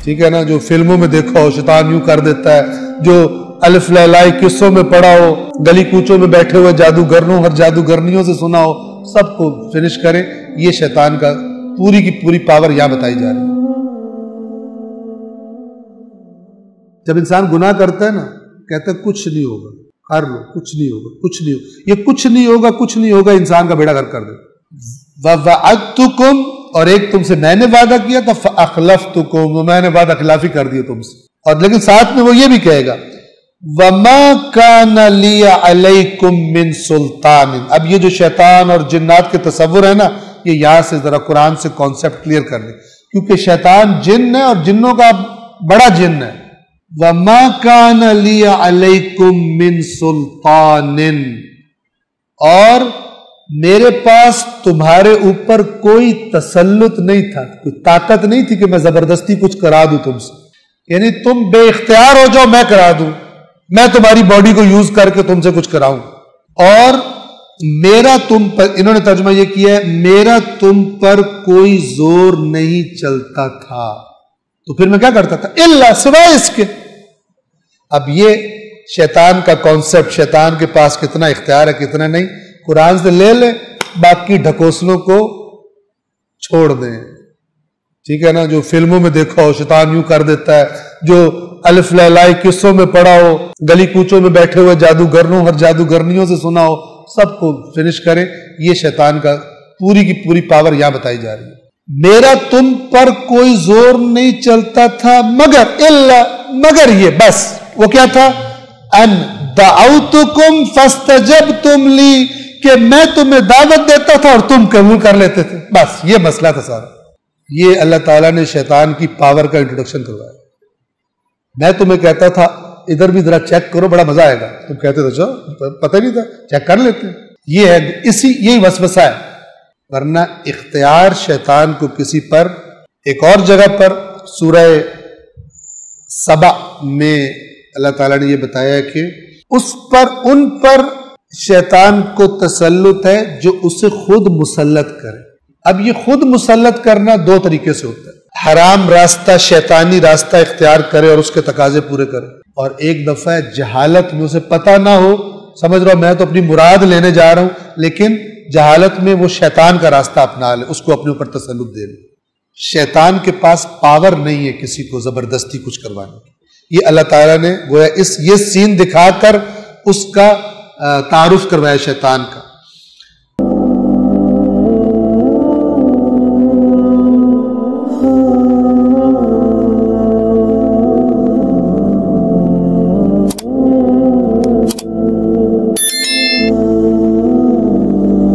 ٹھیک ہے نا، جو فلموں میں دیکھا ہو شیطان یوں کر دیتا ہے، جو الف لیلائی قصوں میں پڑھا ہو، گلی کوچوں میں بیٹھے ہوئے جادوگروں اور جادوگرنیوں سے سنا ہو، سب کو فنش کریں۔ یہ شیطان کا پوری کی پوری پاور یہاں بتائی جا رہی ہے۔ جب انسان گناہ کرتا ہے نا، کہتا ہے کچھ نہیں ہوگا، کر لو، کچھ نہیں ہوگا، کچھ نہیں ہوگا، یہ کچھ نہیں ہوگا، کچھ نہیں ہوگا انسان کا بیڑا غرق کر دیتا۔ وَوَعَدْتُكُمْ، اور ایک تم سے میں نے وعدہ کیا تھا، فَأَخْلَفْتُكُمْ، میں نے وعدہ خلافی کر دی تم سے، اور لیکن ساتھ میں وہ یہ بھی کہے گا وَمَا كَانَ لِيَ عَلَيْكُمْ مِنْ سُلْطَانٍ۔ اب یہ جو شیطان اور جنات کے تصور ہے نا، یہ یہاں سے ذرا قرآن سے کانسیپٹ کلیئر کر لیں، کیونکہ شیطان جن ہے اور جنوں کا بڑا جن ہے۔ وَمَا كَانَ لِيَ عَلَيْكُمْ مِنْ سُلْطَانٍ، اور میرے پاس تمہارے اوپر کوئی تسلط نہیں تھا، کوئی طاقت نہیں تھی کہ میں زبردستی کچھ کرا دوں تم سے، یعنی تم بے اختیار ہو جاؤ میں کرا دوں، میں تمہاری باڈی کو یوز کر کے تم سے کچھ کراؤں۔ اور میرا تم پر، انہوں نے ترجمہ یہ کیا ہے، میرا تم پر کوئی زور نہیں چلتا تھا، تو پھر میں کیا کرتا تھا؟ الا، سوائے اس کے۔ اب یہ شیطان کا کانسیپٹ، شیطان کے پاس کتنا اختیار ہے کتنا نہیں، قرآن سے لے لیں، باقی ڈھکوسلوں کو چھوڑ دیں۔ ٹھیک ہے نا، جو فلموں میں دیکھا ہو شیطان یوں کر دیتا ہے، جو الف لیلائی قصوں میں پڑھا ہو، گلی کوچوں میں بیٹھے ہوئے جادوگروں اور جادوگرنیوں سے سنا ہو، سب کو فنش کریں۔ یہ شیطان کا پوری کی پوری پاور یہاں بتائی جا رہی ہے۔ میرا تم پر کوئی زور نہیں چلتا تھا مگر یہ، بس وہ کیا تھا؟ ان دعوتکم فاستجبتم لی، کہ میں تمہیں دعوت دیتا تھا اور تم قبول کر لیتے تھے، بس یہ مسئلہ تھا سارا۔ یہ اللہ تعالیٰ نے شیطان کی پاور کا انٹروڈکشن کروایا۔ میں تمہیں کہتا تھا ادھر بھی ذرا چیک کرو، بڑا مزہ آئے گا، تم کہتے تھے پتہ نہیں تھا، چیک کر لیتے۔ یہ ہے، یہی وسوسہ ہے، ورنہ اختیار شیطان کو کسی پر، ایک اور جگہ پر سورہ سبع میں اللہ تعالیٰ نے یہ بتایا کہ اس پر، ان پر شیطان کو تسلط ہے جو اسے خود مسلط کرے۔ اب یہ خود مسلط کرنا دو طریقے سے ہوتا ہے، حرام راستہ، شیطانی راستہ اختیار کرے اور اس کے تقاضے پورے کرے، اور ایک دفعہ جہالت میں اسے پتہ نہ ہو، سمجھ رہا میں تو اپنی مراد لینے جا رہا ہوں، لیکن جہالت میں وہ شیطان کا راستہ اپنا لے، اس کو اپنے اوپر تسلط دے لے۔ شیطان کے پاس پاور نہیں ہے کسی کو زبردستی کچھ کروانے کی۔ یہ اللہ تعالیٰ نے گویا یہ سین دکھا کر اس کا تعارف کروایا شیطان کا۔